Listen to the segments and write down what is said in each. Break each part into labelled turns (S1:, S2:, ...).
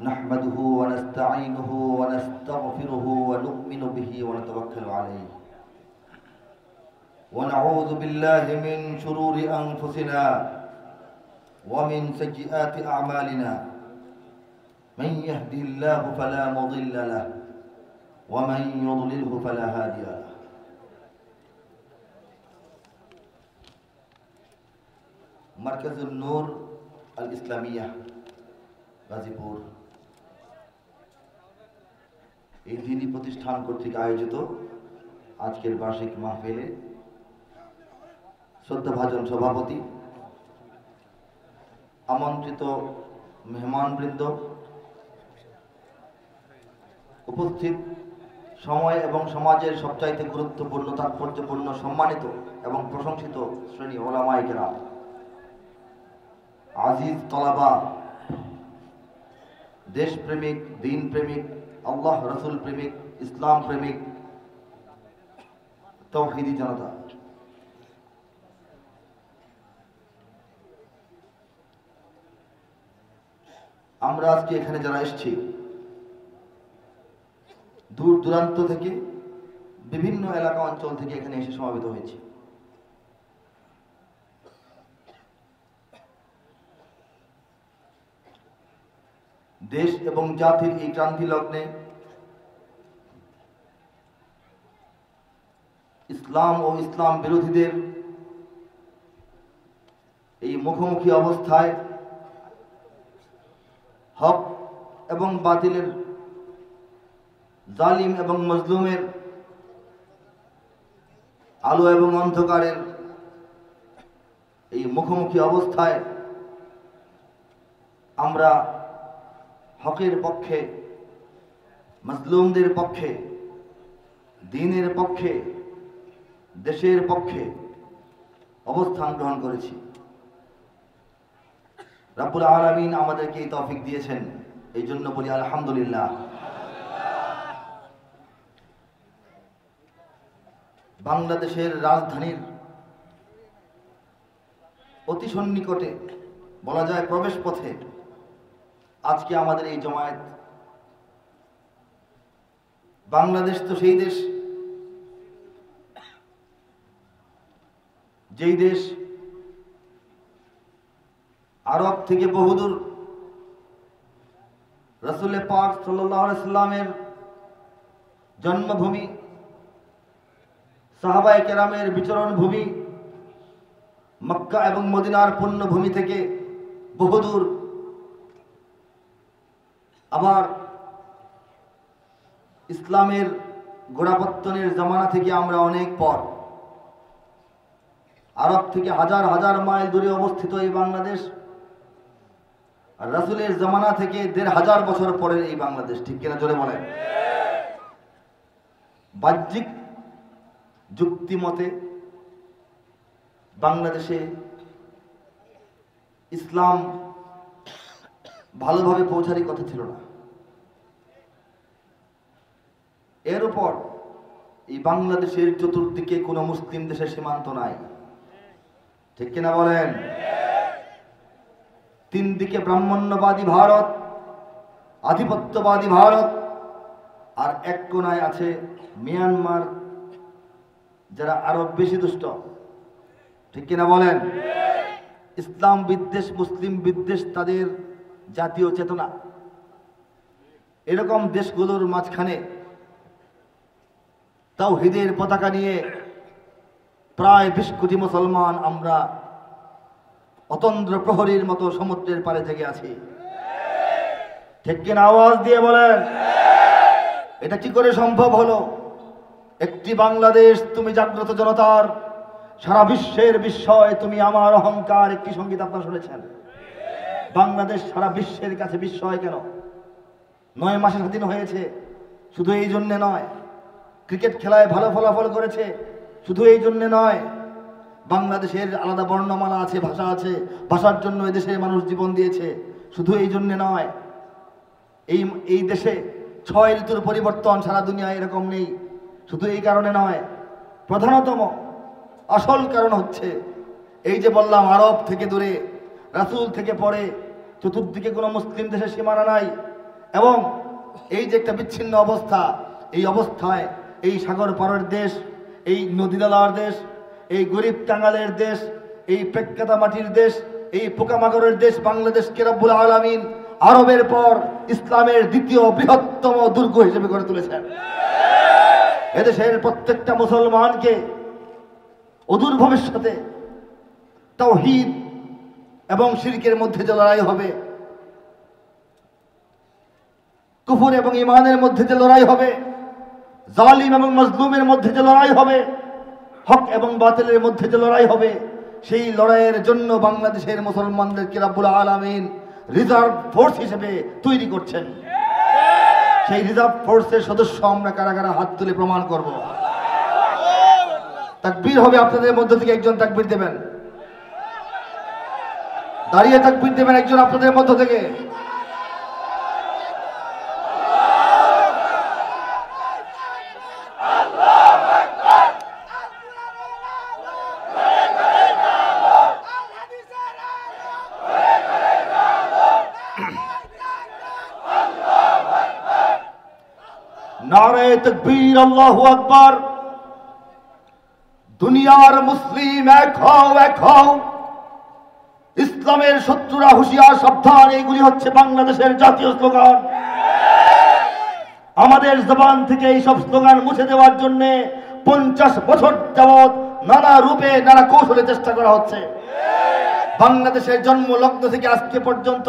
S1: نحمده ونستعينه ونستغفره ونؤمن به ونتوكل عليه ونعوذ بالله من شرور أنفسنا ومن سيئات أعمالنا من يهده الله فلا مضل له ومن يضلله فلا هادي له مركز النور الإسلامية গাজীপুর এই দিনী প্রতিষ্ঠান কর্তৃক আয়োজিত আজকের বার্ষিক মাহফিলে শ্রদ্ধাভাজন সভাপতি, আমন্ত্রিত মেহমানবৃন্দ, উপস্থিত সময় এবং সমাজের সবচাইতে গুরুত্বপূর্ণ, তাৎপর্যপূর্ণ, সম্মানিত এবং প্রশংসিত শ্রেণী ওলামায়ে কেরাম, আজিজ তলাবা, দেশপ্রেমিক, দিন প্রেমিক, আল্লাহ রসুল প্রেমিক, ইসলাম প্রেমিক, তাওহীদি জনতা, আমরা আজকে এখানে যারা এসেছি দূর দূরান্ত থেকে, বিভিন্ন এলাকা অঞ্চল থেকে এখানে এসে সমবেত হয়েছি। দেশ এবং জাতির এই ক্রান্তি লগ্নে ইসলাম ও ইসলাম বিরোধীদের এই মুখোমুখি অবস্থায় হক এবং বাতিলের, জালিম এবং মজলুমের, আলো এবং অন্ধকারের এই মুখোমুখি অবস্থায় আমরা হকের পক্ষে, মজলুমদের পক্ষে, দ্বীনের পক্ষে, দেশের পক্ষে অবস্থান গ্রহণ করেছি। রব্বুল আলামিন আমাদেরকে এই তৌফিক দিয়েছেন, এই জন্য বলি আলহামদুলিল্লাহ। বাংলাদেশের রাজধানীর অতি সন্নিকটে, বলা যায় প্রবেশ পথে আজকে আমাদের এই জমায়েত। বাংলাদেশ তো সেই দেশ, যেই দেশ আরব থেকে বহুদূর রাসূল পাক সাল্লাল্লাহু আলাইহি সাল্লামের জন্মভূমি, সাহাবায়ে কেরামের বিচরণ ভূমি, মক্কা এবং মদিনার পুণ্যভূমি থেকে বহুদূর, আবার ইসলামের গোড়াপত্তনের জামানা থেকে আমরা অনেক পর, আরব থেকে হাজার হাজার মাইল দূরে অবস্থিত এই বাংলাদেশ, আর রাসূলের জামানা থেকে ১৫০০ বছর পরের এই বাংলাদেশ। ঠিক কিনা জোরে বলেন? বাহ্যিক যুক্তি মতে বাংলাদেশে ইসলাম ভালোভাবে পৌঁছারই কথা ছিল না। এর উপর এই বাংলাদেশের চতুর্দিকে কোনো মুসলিম দেশের সীমান্ত নাই। ঠিক কিনা বলেন? তিন দিকে ব্রাহ্মণ্যবাদী ভারত, আধিপত্যবাদী ভারত, আর এক কোনায় আছে মিয়ানমার, যারা আরো বেশি দুষ্ট। ঠিক কিনা বলেন? ইসলাম বিদ্বেষ, মুসলিম বিদ্বেষ তাদের জাতীয় চেতনা। এরকম দেশগুলোর মাঝখানে তাওহীদের পতাকা নিয়ে প্রায় ২০ কোটি মুসলমান আমরা অতন্দ্র প্রহরীর মতো সমুদ্রের পাড়ে জেগে আছি। ঠিক কিনা? আওয়াজ দিয়ে বলেন। এটা কি করে সম্ভব হলো? একটি বাংলাদেশ, তুমি জাগ্রত জনতার, সারা বিশ্বের বিস্ময়, তুমি আমার অহংকার, একটি সঙ্গীত আপনারা শুনেছেন। বাংলাদেশ সারা বিশ্বের কাছে বিস্ময় কেন? ৯ মাসে স্বাধীন হয়েছে, শুধু এই জন্যে নয়। ক্রিকেট খেলায় ভালো ফলাফল করেছে, শুধু এই জন্যে নয়। বাংলাদেশের আলাদা বর্ণমালা আছে, ভাষা আছে, ভাষার জন্য এদেশের মানুষ জীবন দিয়েছে, শুধু এই জন্যে নয়। এই দেশে ৬ ঋতুর পরিবর্তন সারা দুনিয়ায় এরকম নেই, শুধু এই কারণে নয়। প্রধানতম আসল কারণ হচ্ছে এই যে বললাম, আরব থেকে দূরে, রাসূল থেকে পরে, চতুর্দিকে কোনো মুসলিম দেশের সীমানা নাই। এবং এই যে একটা বিচ্ছিন্ন অবস্থা, এই অবস্থায় এই সাগর পারের দেশ, এই নদী নালার দেশ, এই গরিব কাঙালের দেশ, এই পেটকাটা মাটির দেশ, এই পোকামাকড়ের দেশ বাংলাদেশকে রব্বুল আলামিন আরবের পর ইসলামের দ্বিতীয় বৃহত্তম দুর্গ হিসেবে গড়ে তুলেছেন। এদেশের প্রত্যেকটা মুসলমানকে অদূর ভবিষ্যতে তাওহীদ এবং শিরকের মধ্যে যে লড়াই হবে, কুফর এবং ঈমানের মধ্যে যে লড়াই হবে, জালিম এবং মাজলুমের মধ্যে যে লড়াই হবে, হক এবং বাতিলের মধ্যে যে লড়াই হবে, সেই লড়াইয়ের জন্য বাংলাদেশের মুসলমানদেরকে রব্বুল আলামিন রিজার্ভ ফোর্স হিসেবে তৈরি করছেন। সেই রিজার্ভ ফোর্সের সদস্য আমরা কারা কারা হাত তুলে প্রমাণ করব। তাকবীর হবে, আপনাদের মধ্য থেকে একজন তাকবীর দেবেন, দাঁড়িয়ে তাকবীর দেবেন একজন আপনাদের মধ্য থেকে। নারে তাকবীর, আল্লাহু আকবার। দুনিয়ার মুসলিম এক হও, এক হও। ইসলামের শত্রুরা হুঁশিয়ার, সাবধান। এইগুলি হচ্ছে বাংলাদেশের জাতীয় স্লোগান। আমাদের জবান থেকে এই সব স্লোগান মুছে দেওয়ার জন্য 50 বছর যাবৎ নানা রূপে নানা কৌশলে চেষ্টা করা হচ্ছে। বাংলাদেশের জন্ম লগ্ন থেকে আজকে পর্যন্ত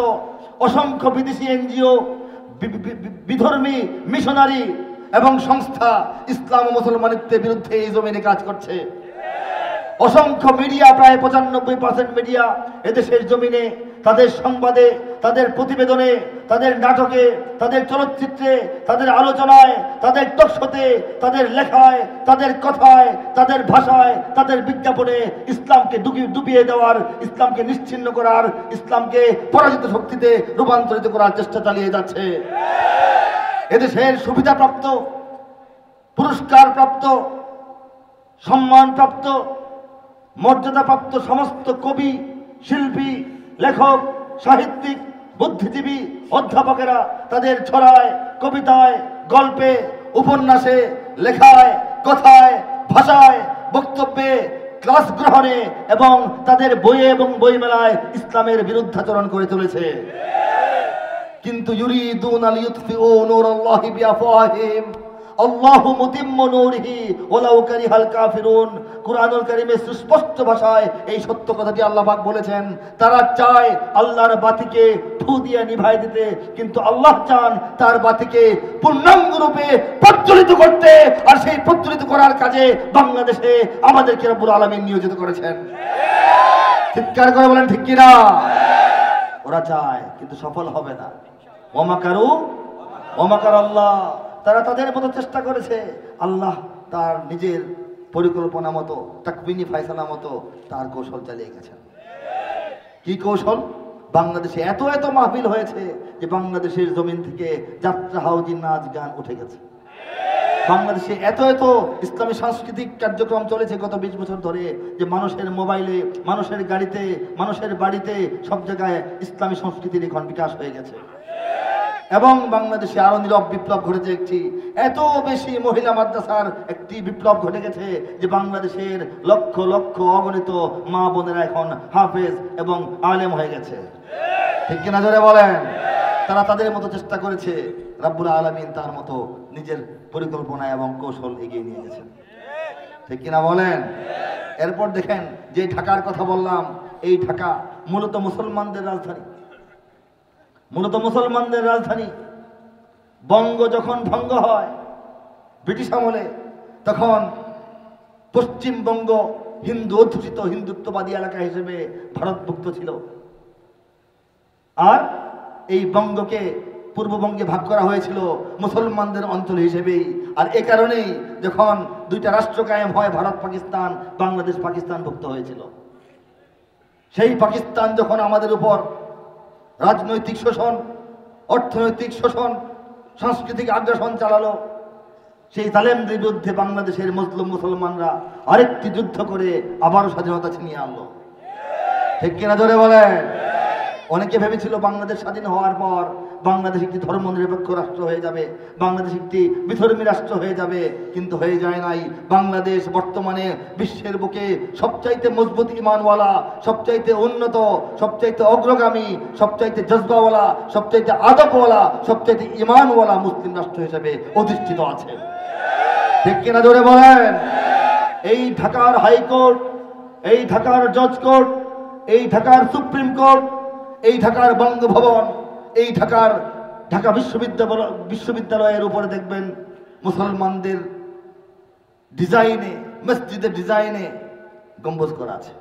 S1: অসংখ্য বিদেশি এনজিও, বিধর্মী মিশনারি এবং সংস্থা ইসলাম ও মুসলমানিত্বের বিরুদ্ধে এই জমিনে কাজ করছে। অসংখ্য মিডিয়া, প্রায় 95% মিডিয়া এদেশের জমিনে তাদের সংবাদে, তাদের প্রতিবেদনে, তাদের নাটকে, তাদের চলচ্চিত্রে, তাদের আলোচনায়, তাদের টকশোতে, তাদের লেখায়, তাদের কথায়, তাদের ভাষায়, তাদের বিজ্ঞাপনে ইসলামকে ডুবিয়ে দেওয়ার, ইসলামকে নিশ্চিহ্ন করার, ইসলামকে পরাজিত শক্তিতে রূপান্তরিত করার চেষ্টা চালিয়ে যাচ্ছে। এদেশের সুবিধাপ্রাপ্ত, পুরস্কারপ্রাপ্ত, সম্মানপ্রাপ্ত, মর্যাদাপ্রাপ্ত সমস্ত কবি, শিল্পী, লেখক, সাহিত্যিক, বুদ্ধিজীবী, অধ্যাপকেরা তাদের ছড়ায়, কবিতায়, গল্পে, উপন্যাসে, লেখায়, কথায়, ভাষায়, বক্তব্যে, ক্লাস গ্রহণে এবং তাদের বইয়ে এবং বইমেলায় ইসলামের বিরুদ্ধাচরণ করে চলেছে। কিন্তু ইউরিদুনা লিইউতফিউ নূরাল্লাহি বিআফওয়াহিহিম আল্লাহু মুতিম্মু নূরিহি ওয়ালাউ কারিহাল কাফিরুন। কুরআনুল কারীমে সুস্পষ্ট ভাষায় এই সত্য কথাটি আল্লাহ পাক বলেছেন। তারা চায় আল্লাহর বাতিকে ফু দিয়ে নিভাই দিতে, কিন্তু আল্লাহ চান তার বাতিকে পূর্ণাঙ্গ রূপে প্রজ্বলিত করতে। আর সেই প্রজ্বলিত করার কাজে বাংলাদেশে আমাদেরকে রব্বুল আলামিন নিয়োজিত করেছেন। চিৎকার করে বলেন ঠিক কিনা? ওরা চায় কিন্তু সফল হবে না। ওয়ামাকারু ওয়ামাকার আল্লাহ। তারা তাদের মতো চেষ্টা করেছে, আল্লাহ তার নিজের পরিকল্পনা মতো, তাকবিনী ফায়সালা মতো তার কৌশল চালিয়ে গেছেন। কি কৌশল? বাংলাদেশে এত এত মাহফিল হয়েছে যে বাংলাদেশের জমিন থেকে যাত্রা, হাউজি, নাচ, গান উঠে গেছে। বাংলাদেশে এত এত ইসলামী সাংস্কৃতিক কার্যক্রম চলেছে গত 20 বছর ধরে যে মানুষের মোবাইলে, মানুষের গাড়িতে, মানুষের বাড়িতে সব জায়গায় ইসলামী সংস্কৃতির এখন বিকাশ হয়ে গেছে। এবং বাংলাদেশে আরো নীরব বিপ্লব ঘটেছে একটি, এত বেশি মহিলা মাদ্রাসার একটি বিপ্লব ঘটে গেছে যে বাংলাদেশের লক্ষ লক্ষ অগণিত মা বোনেরা এখন হাফেজ এবং আলেম হয়ে গেছে। ঠিক কিনা জোরে বলেন? তারা তাদের মতো চেষ্টা করেছে, রব্বুল আলামিন তার মতো নিজের পরিকল্পনা এবং কৌশল এগিয়ে নিয়ে গেছেন। ঠিক কিনা বলেন? এরপর দেখেন যে ঢাকার কথা বললাম, এই ঢাকা মূলত মুসলমানদের রাজধানী। মূলত মুসলমানদের রাজধানী। বঙ্গ যখন ভঙ্গ হয় ব্রিটিশ আমলে, তখন পশ্চিমবঙ্গ হিন্দু অধ্যুষিত হিন্দুত্ববাদী এলাকা হিসেবে ভারতভুক্ত ছিল। আর এই বঙ্গকে পূর্ববঙ্গে ভাগ করা হয়েছিল মুসলমানদের অঞ্চল হিসেবেই। আর এ কারণেই যখন দুইটা রাষ্ট্র কায়েম হয়, ভারত পাকিস্তান, বাংলাদেশ পাকিস্তান ভুক্ত হয়েছিল। সেই পাকিস্তান যখন আমাদের উপর রাজনৈতিক শোষণ, অর্থনৈতিক শোষণ, সাংস্কৃতিক আগ্রাসন চালালো, সেই জালেমদের বিরুদ্ধে বাংলাদেশের মুসলিম মুসলমানরা আরেকটি যুদ্ধ করে আবারও স্বাধীনতা ছিনিয়ে আনলো। ঠিক কিনা জোরে বলেন? অনেকে ভেবেছিল বাংলাদেশ স্বাধীন হওয়ার পর বাংলাদেশ একটি ধর্মনিরপেক্ষ রাষ্ট্র হয়ে যাবে, বাংলাদেশ একটি বিধর্মী রাষ্ট্র হয়ে যাবে, কিন্তু হয়ে যায় নাই। বাংলাদেশ বর্তমানে বিশ্বের বুকে সবচাইতে মজবুত ইমানওয়ালা, সবচাইতে উন্নত, সবচাইতে অগ্রগামী, সবচাইতে জজবাওয়ালা, সবচাইতে আদবওয়ালা, সবচাইতে ইমানওয়ালা মুসলিম রাষ্ট্র হিসেবে অধিষ্ঠিত আছে। ঠিক কিনা জোরে বলেন? এই ঢাকার হাইকোর্ট, এই ঢাকার জজ কোর্ট, এই ঢাকার সুপ্রিম কোর্ট, এই ঢাকার বঙ্গভবন, এই ঢাকা বিশ্ববিদ্যালয়ের উপরে দেখবেন মুসলমানদের ডিজাইনে, মসজিদের ডিজাইনে গম্বুজ করা আছে।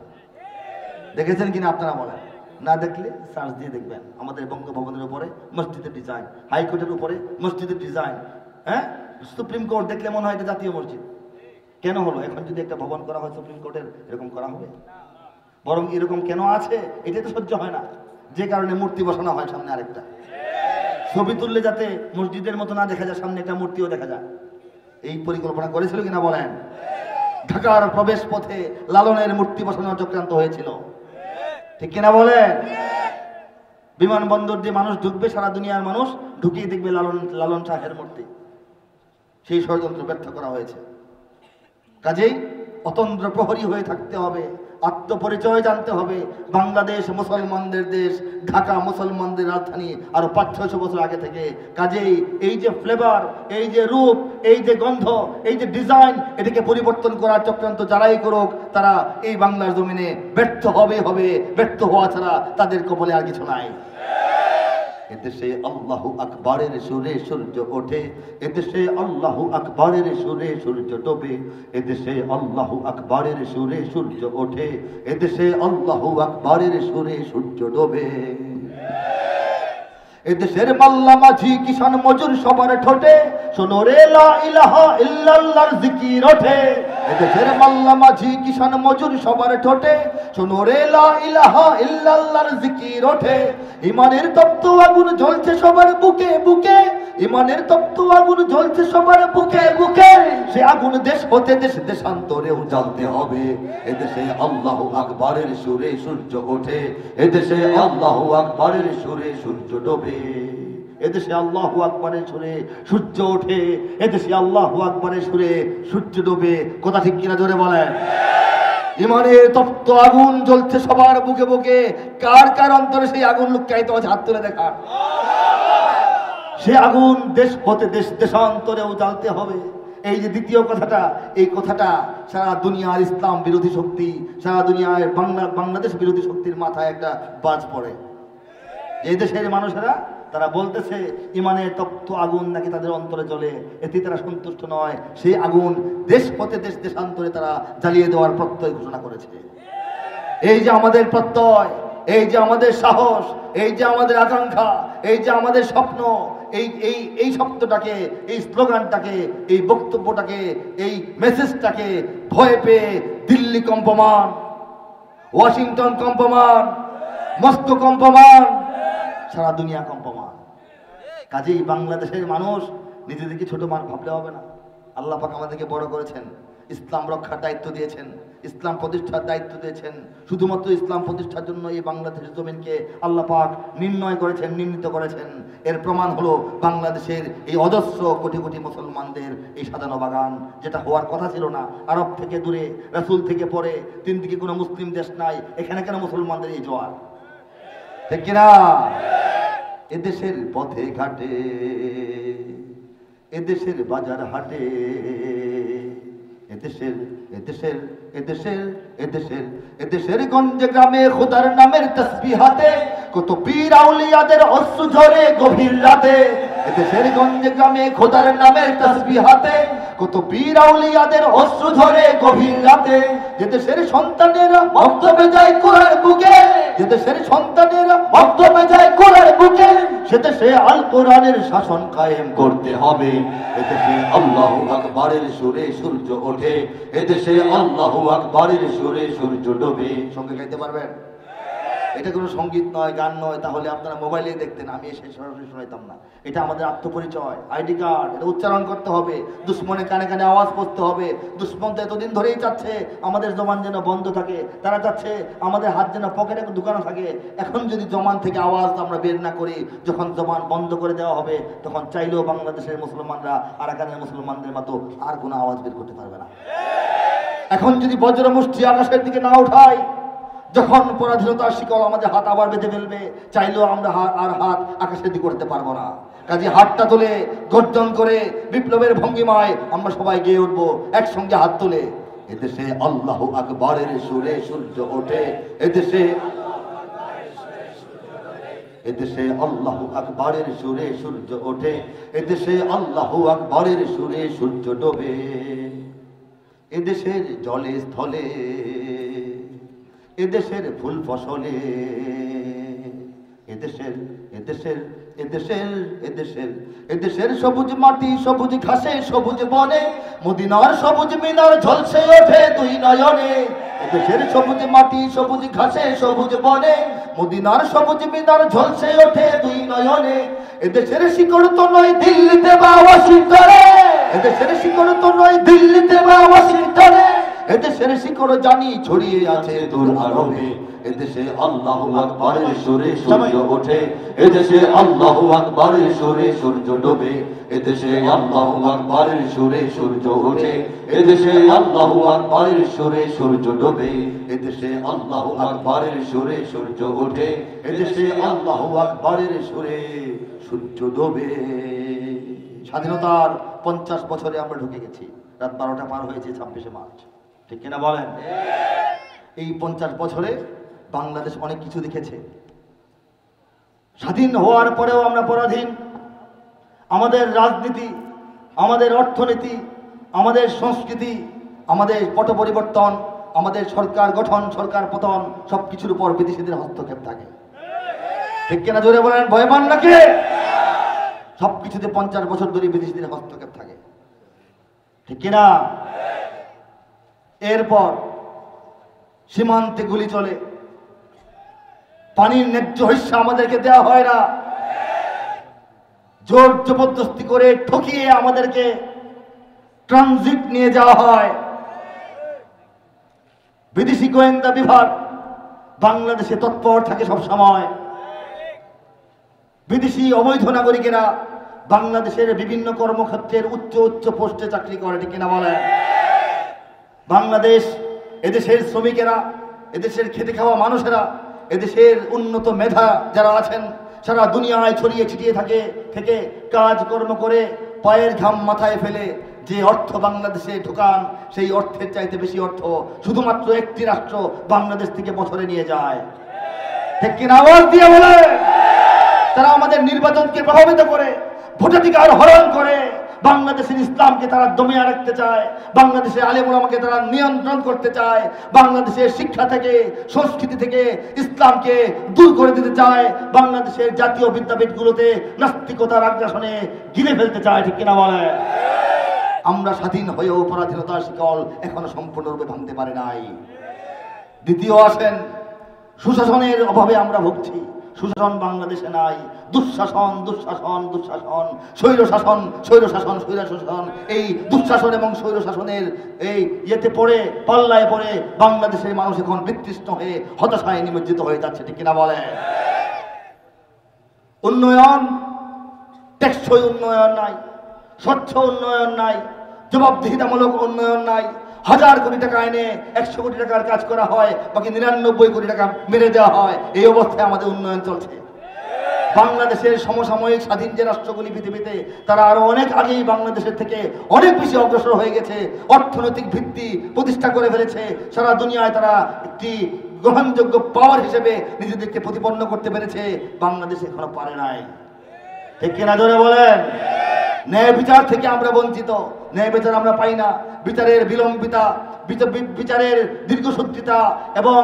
S1: দেখেছেন কিনা আপনারা বলেন? না দেখলে সার্চ দিয়ে দেখবেন। আমাদের বঙ্গভবনের উপরে মসজিদের ডিজাইন, হাইকোর্টের উপরে মসজিদের ডিজাইন, হ্যাঁ, সুপ্রিম কোর্ট দেখলে মনে হয় এটা জাতীয় মসজিদ। কেন হলো? এখন যদি একটা ভবন করা হয় সুপ্রিম কোর্টের, এরকম করা হবে? বরং এরকম কেন আছে এটাই তো সহ্য হয় না, যে কারণে মূর্তি বসানো হয় সামনে আরেকটা। ছবি তুললে যাতে মসজিদের মতো না দেখা যায়, সামনে একটা মূর্তিও দেখা যায়। এই পরিকল্পনা করেছিল কিনা বলেন? ঢাকার প্রবেশ পথে লালনের মূর্তি বসানোর চক্রান্ত হয়েছিল, ঠিক কিনা বলেন? বিমানবন্দর দিয়ে মানুষ ঢুকবে, সারা দুনিয়ার মানুষ ঢুকিয়ে দেখবে লালন শাহের মূর্তি। সেই ষড়যন্ত্র ব্যর্থ করা হয়েছে। কাজেই অতন্দ্র প্রহরী হয়ে থাকতে হবে, আত্মপরিচয় জানতে হবে। বাংলাদেশ মুসলমানদের দেশ, ঢাকা মুসলমানদের রাজধানী আরো 500-600 বছর আগে থেকে। কাজেই এই যে ফ্লেভার, এই যে রূপ, এই যে গন্ধ, এই যে ডিজাইন, এটাকে পরিবর্তন করার চক্রান্ত যারাই করুক, তারা এই বাংলার জমিনে ব্যর্থ হবে। ব্যর্থ হওয়া ছাড়া তাদের কপালে আর কিছু নাই। এদেশে আল্লাহু আকবরের সুরে সূর্য ওঠে, এদেশে আল্লাহু আকবরের সুরে সূর্য ডোবে, এদেশে আল্লাহু আকবরের সুরে সূর্য ওঠে, এদেশে আল্লাহু আকবরের সুরে সূর্য ডোবে। এদেশের মাল্লা মাঝি কিষান মজুর সবার ঠোঁটে শোনো রে লা ইলাহা ইল্লাল্লাহর জিকির ওঠে। এদেশের মাল্লা মাঝি কিষান মজুর সবার ঠোঁটে শোনো রে লা ইলাহা ইল্লাল্লাহর জিকির ওঠে। ইমানের তপ্ত আগুন জ্বলছে সবার বুকে বুকে, ইমানের তপ্ত আগুন জ্বলছে সবার বুকে বুকে। সে আগুন দেশ হতে দেশ দেশান্তরেও জ্বালতে হবে। এদেশে আল্লাহু আকবরের সুরে সূর্য ওঠে, এদেশে আল্লাহু আকবরের সুরে সূর্য ডোবে। এদেশে আল্লাহু আকবরের সুরে সূর্য ওঠে, এদেশে আল্লাহু আকবরের সুরে সূর্য ডোবে। কথা ঠিক কিনা জোরে বলেন? ইমানের তপ্ত আগুন জ্বলছে সবার বুকে বুকে। কার কার অন্তরে সেই আগুন লুকায়িত আছে? হাত তুলে দেখান। সে আগুন দেশ হতে দেশ দেশান্তরেও জ্বালতে হবে। এই যে দ্বিতীয় কথাটা, এই কথাটা সারা দুনিয়ার ইসলাম বিরোধী শক্তি, সারা দুনিয়ার বাংলাদেশ বিরোধী শক্তির মাথায় একটা বাজ পড়ে। এই দেশের মানুষেরা তারা বলতেছে ইমানের তপ্ত আগুন নাকি তাদের অন্তরে জ্বলে, এতে তারা সন্তুষ্ট নয়। সেই আগুন দেশ হতে দেশ দেশান্তরে তারা জ্বালিয়ে দেওয়ার প্রত্যয় ঘোষণা করেছে। এই যে আমাদের প্রত্যয়, এই যে আমাদের সাহস, এই যে আমাদের আকাঙ্ক্ষা, এই যে আমাদের স্বপ্ন, এই শব্দটাকে, এই স্লোগানটাকে, এই বক্তব্যটাকে, এই মেসেজটাকে ভয় পেয়ে দিল্লি কম্পমান, ওয়াশিংটন কম্পমান, মস্কো কম্পমান, সারা দুনিয়া কম্পমান। কাজেই বাংলাদেশের মানুষ নিজেদেরকে ছোট ভাবলে হবে না। আল্লাহ পাক আমাদেরকে বড় করেছেন, ইসলাম রক্ষার দায়িত্ব দিয়েছেন, ইসলাম প্রতিষ্ঠার দায়িত্ব দিয়েছেন। শুধুমাত্র ইসলাম প্রতিষ্ঠার জন্য এই বাংলাদেশের জমিনকে আল্লাহ পাক নির্ণয় করেছেন, নির্ণীত করেছেন। এর প্রমাণ হলো বাংলাদেশের এই অজস্র কোটি কোটি মুসলমানদের এই সাজানো বাগান, যেটা হওয়ার কথা ছিল না। আরব থেকে দূরে, রাসূল থেকে পরে, তিন দিকে কোনো মুসলিম দেশ নাই, এখানে কেন মুসলমানদের এই জোয়ার? ঠিক কিনা? এদেশের পথে ঘাটে, এদেশের বাজার হাটে, এদেশের এদেশের এদেশের এদেশের এদেশের গঞ্জে গ্রামে খোদার নামের তাসবিহাতে কত পীর আউলিয়াদের অশ্রু ঝরে গভীর রাতে। এদেশের গঞ্জে গ্রামে খোদার নামের তাসবিহাতে কত পীর আউলিয়াদের অশ্রু ঝরে গভীর রাতে। যে দেশের সন্তানেরা বক্তব্যে যায় কোরআন বুকে, যে দেশের সন্তানেরা বক্তব্যে যায় কোরআন বুকে, সে দেশে আল কোরআনের শাসন কায়েম করতে হবে। এদেশে আল্লাহু আকবরের সুরে সূর্য ওঠে, এদেশে আল্লাহু আকবরের সুরে সূর্য ডোবে। সঙ্গে গাইতে পারবেন? এটা কোনো সঙ্গীত নয়, গান নয়, তাহলে আপনারা মোবাইলেই দেখতেন, আমি এসে সরাসরি শোনাইতাম না। এটা আমাদের আত্মপরিচয়, আইডি কার্ড, এটা উচ্চারণ করতে হবে, দুশ্মনের কানে কানে আওয়াজ করতে হবে। দুশ্মন তো এতদিন ধরেই চাচ্ছে আমাদের জবান যেন বন্ধ থাকে, তারা চাচ্ছে আমাদের হাত যেন পকেটে ঢুকানো থাকে। এখন যদি জবান থেকে আওয়াজ আমরা বের না করি, যখন জবান বন্ধ করে দেওয়া হবে, তখন চাইলেও বাংলাদেশের মুসলমানরা আরাকানের মুসলমানদের মতো আর কোনো আওয়াজ বের করতে পারবে না। এখন যদি বজ্র মুষ্টি আকাশের দিকে না উঠাই, যখন পরাধীনতার শিকল আমাদের হাত আবার বেঁধে ফেলবে, চাইলেও আমরা আর হাত আকাশের দিকে করতে পারবো না। কাজে হাতটা তুলে গর্জন করে বিপ্লবের ভঙ্গিমায় আমরা সবাই গিয়ে উঠবো একসঙ্গে হাত তুলে। এদেশে আল্লাহু আকবরের সুরে সূর্য ওঠে, এদেশে এদেশে আল্লাহু আকবরের সুরে সূর্য ওঠে, এদেশে আল্লাহু আকবরের সুরে সূর্য ডোবে। এদেশের জলে স্থলে, এদেশের ফুল ফসলে, এদেশের এদেশের এদেশের এদেশের এদেশের সবুজ মাটি সবুজ ঘাসে সবুজ বনে, মদিনার সবুজ মিনার ঝলসে ওঠে দুই নয়নে। এদেশের সবুজ মাটি সবুজ ঘাসে সবুজ বনে, মদিনার সবুজ মিনার ঝলসে ওঠে দুই নয়নে। এদেশের শিকড় তো নয় দিল্লিতে বা ওয়াশিংটনে, এদেশের শিকড় তো নয় দিল্লিতে বা ওয়াশিংটনে, এদেশের শিকড় জানি ছড়িয়ে আছে দূর আরবে। এদেশে আল্লাহু আকবরের সুরে সূর্য ওঠে, এদেশে আল্লাহু আকবরের সুরে সূর্য ডোবে। এদেশে আল্লাহু আকবরের সুরে সূর্য ওঠে, এদেশে আল্লাহু আকবরের সুরে সূর্য ডোবে। এদেশে আল্লাহু আকবরের সুরে সূর্য ওঠে, এদেশে আল্লাহু আকবরের সুরে সূর্য ডোবে। স্বাধীনতার 50 বছরে আমরা ঢুকে গেছি, রাত 12টা পার হয়েছে 26শে মার্চ, ঠিক কিনা বলেন? এই 50 বছরে বাংলাদেশ অনেক কিছু দেখেছে। স্বাধীন হওয়ার পরেও আমরা পরাধীন। আমাদের রাজনীতি, আমাদের অর্থনীতি, আমাদের সংস্কৃতি, আমাদের পট পরিবর্তন, আমাদের সরকার গঠন, সরকার পতন, সবকিছুর উপর বিদেশিদের হস্তক্ষেপ থাকে, ঠিক কিনা জোরে বলেন? ভয় পান নাকি? সবকিছুতে 50 বছর ধরে বিদেশিদের হস্তক্ষেপ থাকে, ঠিক কিনা? এরপর সীমান্তে গুলি চলে, পানির ন্যায্য হিস্সা আমাদেরকে দেওয়া হয় না, জোর জবরদস্তি করে ঠকিয়ে আমাদেরকে ট্রানজিট নিয়ে যাওয়া হয়। বিদেশি গোয়েন্দা বিভাগ বাংলাদেশে তৎপর থাকে সব সময়। বিদেশি অবৈধ নাগরিকেরা বাংলাদেশের বিভিন্ন কর্মক্ষেত্রের উচ্চ উচ্চ পোস্টে চাকরি করে, ঠিক কিনা বলেন? বাংলাদেশ, এদেশের শ্রমিকেরা, এদেশের খেটে খাওয়া মানুষেরা, এদেশের উন্নত মেধা যারা আছেন, সারা দুনিয়ায় ছড়িয়ে ছিটিয়ে থেকে কাজকর্ম করে পায়ের ঘাম মাথায় ফেলে যে অর্থ বাংলাদেশে ঢোকান, সেই অর্থের চাইতে বেশি অর্থ শুধুমাত্র একটি রাষ্ট্র বাংলাদেশ থেকে বছরে নিয়ে যায়, ঠিক কিনা? আওয়াজ দিয়ে বলে। তারা আমাদের নির্বাচনকে প্রভাবিত করে, ভোটাধিকার হরণ করে, বাংলাদেশের ইসলামকে তারা দমিয়ে রাখতে চায়, বাংলাদেশের আলেম ওলামাকে তারা নিয়ন্ত্রণ করতে চায়, বাংলাদেশের শিক্ষা থেকে সংস্কৃতি থেকে ইসলামকে দূর করে দিতে চায়, বাংলাদেশের জাতীয় বিদ্যাপীঠগুলোতে নাস্তিকতার আগ্রাসনে গিলে ফেলতে চায়, ঠিক কিনা বলে? আমরা স্বাধীন হয়েও পরাধীনতার শিকল এখনো সম্পূর্ণরূপে ভাঙতে পারে নাই। দ্বিতীয় আসেন, সুশাসনের অভাবে আমরা ভুগছি। সুশাসন বাংলাদেশে নাই, দুঃশাসন দুঃশাসন দুঃশাসন, স্বৈরশাসন স্বৈরশাসন স্বৈরশাসন। এই দুঃশাসন এবং স্বৈরশাসনের এই ইয়েতে পড়ে, পাল্লায় পড়ে বাংলাদেশের মানুষ এখন বিতৃষ্ণ হয়ে হতাশায় নিমজ্জিত হয়ে যাচ্ছে, ঠিক কিনা বলে? উন্নয়ন, টেকসই উন্নয়ন নাই, স্বচ্ছ উন্নয়ন নাই, জবাবদিহিতামূলক উন্নয়ন নাই। 1000 কোটি টাকা এনে 100 কোটি টাকার কাজ করা হয়, বাকি 99 কোটি টাকা মেরে দেওয়া হয়। এই অবস্থায় আমাদের উন্নয়ন চলছে। বাংলাদেশের সমসাময়িক স্বাধীন যে রাষ্ট্রগুলি পৃথিবীতে, তারা আরো অনেক আগেই বাংলাদেশের থেকে অনেক বেশি অগ্রসর হয়ে গেছে, অর্থনৈতিক ভিত্তি প্রতিষ্ঠা করে ফেলেছে। সারা দুনিয়ায় তারা একটি গ্রহণযোগ্য পাওয়ার হিসেবে নিজেদেরকে প্রতিপন্ন করতে পেরেছে। বাংলাদেশ এখনো পারে নাই, ঠিক কিনা জোরে বলেন? ন্যায় বিচার থেকে আমরা বঞ্চিত, ন্যায় বিচার আমরা পাই না। বিচারের বিলম্বিতা, বিচারের দীর্ঘসূত্রিতা এবং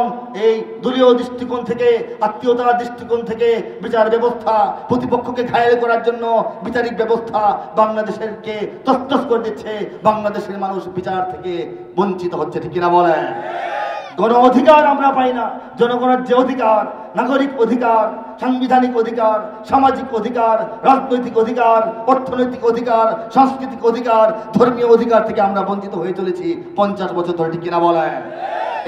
S1: এই দলীয় দৃষ্টিকোণ থেকে, আত্মীয়তার দৃষ্টিকোণ থেকে বিচার ব্যবস্থা, প্রতিপক্ষকে ঘায়েল করার জন্য বিচারিক ব্যবস্থা বাংলাদেশকে তছনছ করে দিচ্ছে। বাংলাদেশের মানুষ বিচার থেকে বঞ্চিত হচ্ছে, ঠিক কিনা বলেন? গণ অধিকার আমরা পাই না। জনগণের যে অধিকার, নাগরিক অধিকার, সাংবিধানিক অধিকার, সামাজিক অধিকার, রাজনৈতিক অধিকার, অর্থনৈতিক অধিকার, সাংস্কৃতিক অধিকার, ধর্মীয় অধিকার থেকে আমরা বঞ্চিত হয়ে চলেছি 50 বছর ধরে, ঠিক কিনা বলেন?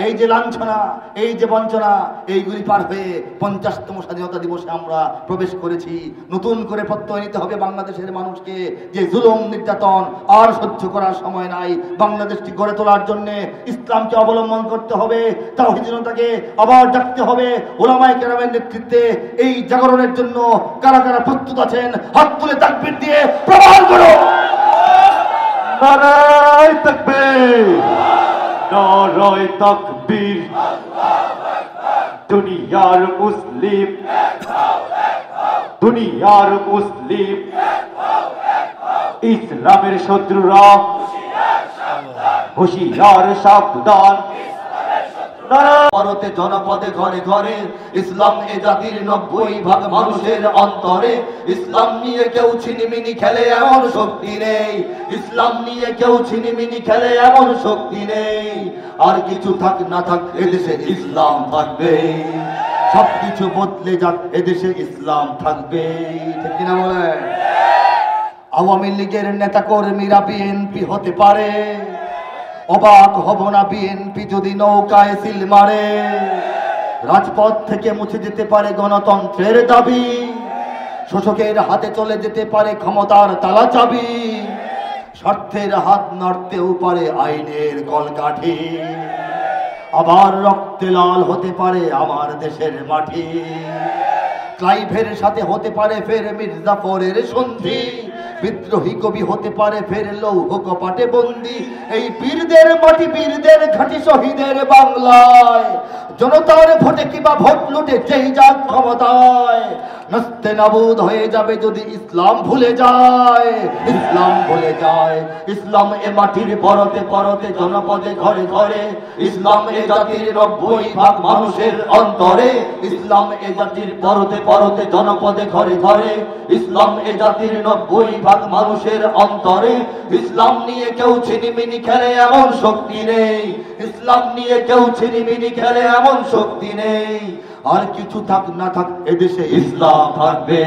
S1: এই যে লাঞ্ছনা, এই যে বঞ্চনা, এইগুলি পার হয়ে 50তম স্বাধীনতা দিবসে আমরা প্রবেশ করেছি। নতুন করে প্রত্যয় নিতে হবে বাংলাদেশের মানুষকে যে জুলুম নির্যাতন আর সহ্য করার সময় নাই। বাংলাদেশটি গড়ে তোলার জন্য ইসলামকে অবলম্বন করতে হবে, তাওহীদকে আবার ডাকতে হবে। উলামায়ে কেরামের নেতৃত্বে এই জাগরণের জন্য কারা কারা প্রস্তুত আছেন হাত তুলে তাকবীর দিয়ে প্রমাণ করো।
S2: নারায়ে তাকবীর, নারায়ে তাকবীর। দুনিয়ার মুসলিম, দুনিয়ার মুসলিম, ইসলামের শত্রুরা হুঁশিয়ার সাবধান।
S1: ভারতে জনপদে ঘরে ঘরে ইসলাম এ জাতির 90% মানুষের অন্তরে। ইসলাম নিয়ে কেউ ছিনিমিনি খেলে এমন শক্তি নেই, ইসলাম নিয়ে কেউ ছিনিমিনি খেলে এমন শক্তি নেই। আর কিছু থাক না থাক এদেশে ইসলাম থাকবে, সবকিছু বদলে যাক এদেশে ইসলাম থাকবে, ঠিক কিনা বলেন? আওয়ামী লীগের নেতা কর্মীরা বিএনপি হতে পারে, অবাক হব না বিএনপি যদি নৌকায় সিল মারে। রাজপথ থেকে মুছে যেতে পারে গণতন্ত্রের দাবি, শোষকের হাতে চলে যেতে পারে ক্ষমতার তালা চাবি। স্বার্থের হাত নাড়তেও পারে আইনের কলকাঠি, আবার রক্তে লাল হতে পারে আমার দেশের মাটি। ক্লাইভের সাথে হতে পারে ফের মির্জাফরের সন্ধি, বিদ্রোহী কবি হতে পারে ফের লৌহ কপাটে বন্দি। এই বীরদের মাটি, বীরদের ঘাঁটি, শহীদের বাংলায় জনতার ভোটে কিবা ভোট লুটে যেই যাক ক্ষমতায়, নস্তে নাবুদ হয়ে যাবে যদি ইসলাম ভুলে যায়, ইসলাম ভুলে যায়। ইসলাম এ মাটির পরতে পরতে জনপদে ঘরে ঘরে, ইসলাম এ জাতির 90% মানুষের অন্তরে। ইসলাম এ জাতির পরতে পরতে জনপদে ঘরে ঘরে, ইসলাম এ জাতির 90% মানুষের অন্তরে। ইসলাম নিয়ে কেউ ছিনিমিনি খেলে এমন শক্তি নেই, ইসলাম নিয়ে কেউ ছিনিমিনি খেলে এমন শক্তি নেই। আর কিছু থাক না থাক এদেশে ইসলাম থাকবে,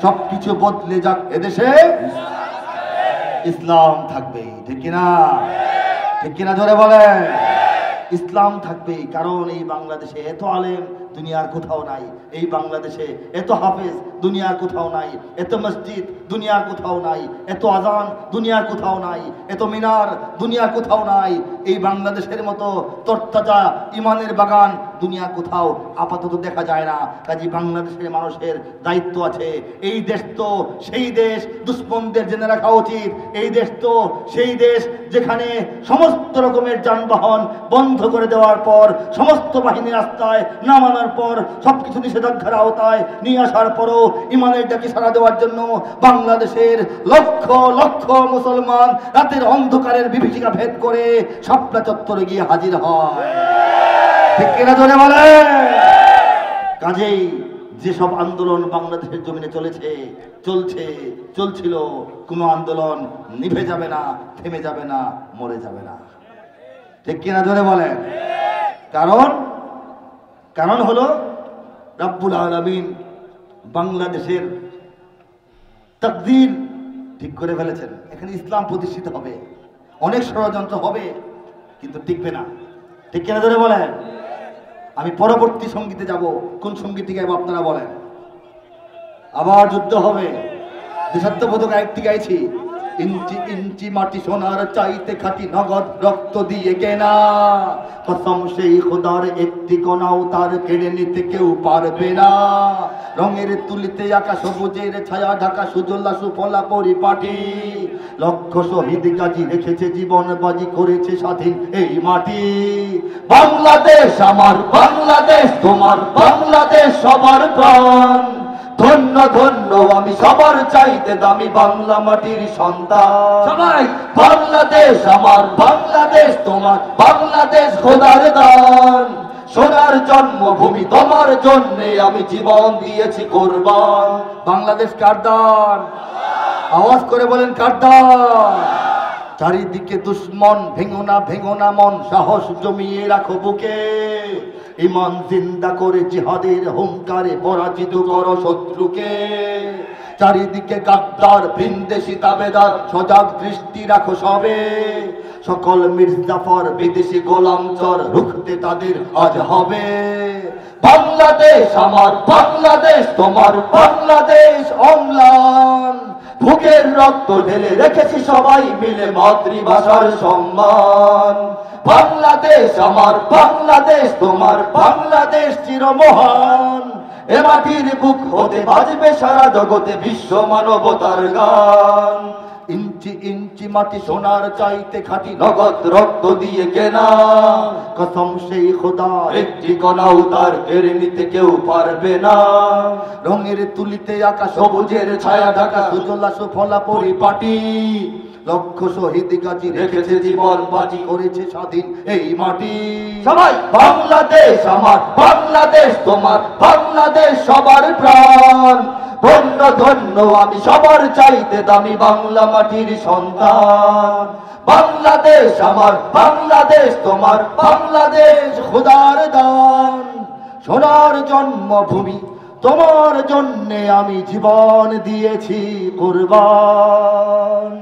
S1: সবকিছু বদলে যাক এদেশে ইসলাম থাকবে, ঠিক কিনা? ঠিক কিনা জোরে বলে? ইসলাম থাকবে, কারণ এই বাংলাদেশে এত আলেম দুনিয়ার কোথাও নাই, এই বাংলাদেশে এত হাফেজ দুনিয়ার কোথাও নাই, এত মসজিদ দুনিয়ার কোথাও নাই, এত আজান দুনিয়ার কোথাও নাই, এত মিনার দুনিয়ার কোথাও নাই। এই বাংলাদেশের মতো তরতাজা ইমানের বাগান দুনিয়ার কোথাও আপাতত দেখা যায় না। কাজে বাংলাদেশের মানুষের দায়িত্ব আছে। এই দেশ তো সেই দেশ, দুশ্মনদের জেনে রাখা উচিত। এই দেশ তো সেই দেশ যেখানে সমস্ত রকমের যানবাহন বন্ধ করে দেওয়ার পর, সমস্ত বাহিনী রাস্তায় নামানোর পর, সবকিছু নিষেধাজ্ঞার আওতায় নিয়ে আসার পরও ইমানের ডাকে সাড়া দেওয়ার জন্য বাংলাদেশের লক্ষ লক্ষ মুসলমান রাতের অন্ধকারের বিভীষিকা ভেদ করে শাপলা চত্বরে গিয়ে হাজির হয়, ঠিক কিনা জোরে বলে? কাজেই যেসব আন্দোলন বাংলাদেশের জমিনে চলেছে, চলছে, চলছিল, কোনো আন্দোলন নিভে যাবে না, থেমে যাবে না, মরে যাবে না, ঠিক কিনা জোরে বলে? কারণ হলো রব্বুল আলামিন বাংলাদেশের তাকদীর ঠিক করে ফেলেছেন। এখানে ইসলাম প্রতিষ্ঠিত হবে, অনেক ষড়যন্ত্র হবে, কিন্তু টিকবে না, ঠিক কিনা জোরে বলেন? আমি পরবর্তী সঙ্গীতে যাব, কোন সঙ্গীত গাইব আপনারা বলেন? আবার যুদ্ধ হবে, দেশাত্মবোধক আরেকটি গাইছি, ইঞ্চি ইঞ্চি মাটি সোনার চাইতে খাঁটি নগদ রক্ত দিয়ে কেনা, কসম সেই খোদার একটি কণাও তার কেড়ে নিতে কেউ পারবে না। রঙের তুলিতে আঁকা সবুজের ছায়া ঢাকা সুজলা সুফলা পরিপাটি, লক্ষ শহীদ গাজী রেখেছে জীবন বাজি করেছে স্বাধীন এই মাটি। বাংলাদেশ আমার, বাংলাদেশ তোমার, বাংলাদেশ সবার প্রাণ। ধন্য ধন্য আমি সবার চাইতে দামি বাংলা মাটির সন্তান। সবাই বাংলাদেশ আমার, বাংলাদেশ তোমার, বাংলাদেশ খোদার দান। সোনার জন্মভূমি তোমার জন্যে আমি জীবন দিয়েছি কোরবান। বাংলাদেশ কার দান? আওয়াজ করে বলেন কার দান? চারিদিকে দুশ্মন, ভেঙো না মন, সাহস জমিয়ে রাখো বুকে। ইমান জিন্দা করে জিহাদের হুঙ্কারে পরাজিত করো শত্রুকে। চারিদিকে গাদ্দার, ভিনদেশি তাবেদার, সজাগ দৃষ্টি রাখো সবে। সকল মির্জাফর, বিদেশি গোলামচর, রুখতে তাদের আজ হবে। বাংলাদেশ আমার, বাংলাদেশ তোমার, বাংলাদেশ অম্লান। বুকের রক্ত ঢেলে রেখেছি সবাই মিলে মাতৃভাষার সম্মান। বাংলাদেশ আমার, বাংলাদেশ তোমার, বাংলাদেশ চিরমহান। এ মাটির বুক হতে বাজবে সারা জগতে বিশ্ব মানবতার গান। ইঞ্চি ইঞ্চি মাটি সোনার চাইতে খাঁটি, নগদ রক্ত দিয়ে কেনা। কসম সেই খোদা, একটি কণাও তার কেড়ে নিতে কেউ পারবে না। রঙের তুলিতে আকাশ, সবুজের ছায়া ঢাকা, সুজলা সুফলা পরিপাটি। লক্ষ শহীদ গাজী রেখেছে জীবন বাজি, করেছে স্বাধীন এই মাটি। সবাই বাংলাদেশ আমার, বাংলাদেশ তোমার, বাংলাদেশ সবার প্রাণ। ধন্য ধন্য আমি সবার চাইতে দামি বাংলা মাটির সন্তান। বাংলাদেশ আমার, বাংলাদেশ তোমার, বাংলাদেশ খোদার দান। সোনার জন্মভূমি, তোমার জন্যে আমি জীবন দিয়েছি কুরবান।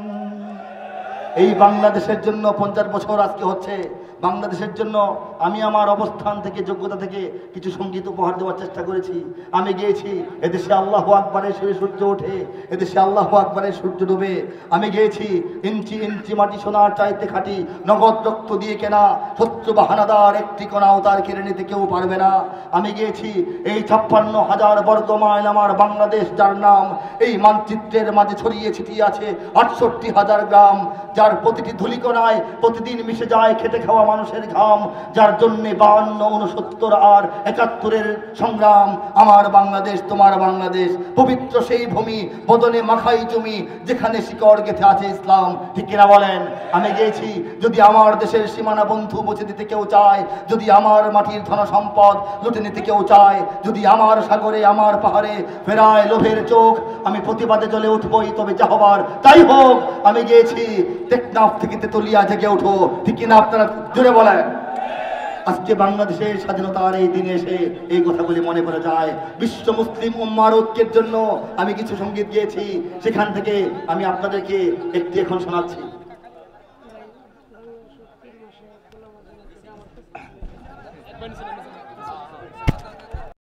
S1: এই বাংলাদেশের জন্য 50 বছর আজকে হচ্ছে। বাংলাদেশের জন্য আমি আমার অবস্থান থেকে, যোগ্যতা থেকে কিছু সঙ্গীত উপহার দেওয়ার চেষ্টা করেছি। আমি গিয়েছি এদেশে আল্লাহু আকবারের সুরে সূর্য ওঠে, এদেশে আল্লাহু আকবারের সূর্য ডুবে। আমি গিয়েছি ইঞ্চি ইঞ্চি মাটি সোনার চাইতে খাঁটি, নগদ রক্ত দিয়ে কেনা। শত্রু বাহানাদার একটি কণাও তার কেড়ে নিতে কেউ পারবে না। আমি গিয়েছি এই 56,000 বর্গ মাইল আমার বাংলাদেশ, যার নাম এই মানচিত্রের মাঝে ছড়িয়ে ছিটিয়ে আছে 68,000 গ্রাম, যার প্রতিটি ধুলিকণায় প্রতিদিন মিশে যায় খেটে খাওয়া মানুষের ঘাম, যার জন্যে 52, 69 আর 71-এর সংগ্রাম। আমার বাংলাদেশ তোমার বাংলাদেশ, পবিত্র সেই ভূমি, বদনে মাখাই জমি, যেখানে শিকড় গেঁথে আছে ইসলাম। ঠিক কিনা বলেন? আমি গিয়েছি, যদি আমার দেশের সীমানা বন্ধু মুছে দিতে কেউ চায়, যদি আমার মাটির ধন সম্পদ লুটে নিতে কেউ চায়, যদি আমার সাগরে আমার পাহাড়ে ফেরায় লোভের চোখ, আমি প্রতিবাদে জ্বলে উঠবই, তবে যা হবার তাই হোক। আমি গিয়েছি টেকনাফ থেকে তেতুলিয়া জেগে ওঠো। ঠিক কিনা আপনারা জুড়ে বলেন? আজকে বাংলাদেশের স্বাধীনতার এই দিনে এসে এই কথাগুলি মনে পড়ে যায়। বিশ্ব মুসলিম উম্মার ঐক্যের জন্য আমি কিছু সঙ্গীত গেয়েছি, সেখান থেকে আমি আপনাদেরকে একটি এখন শোনাচ্ছি।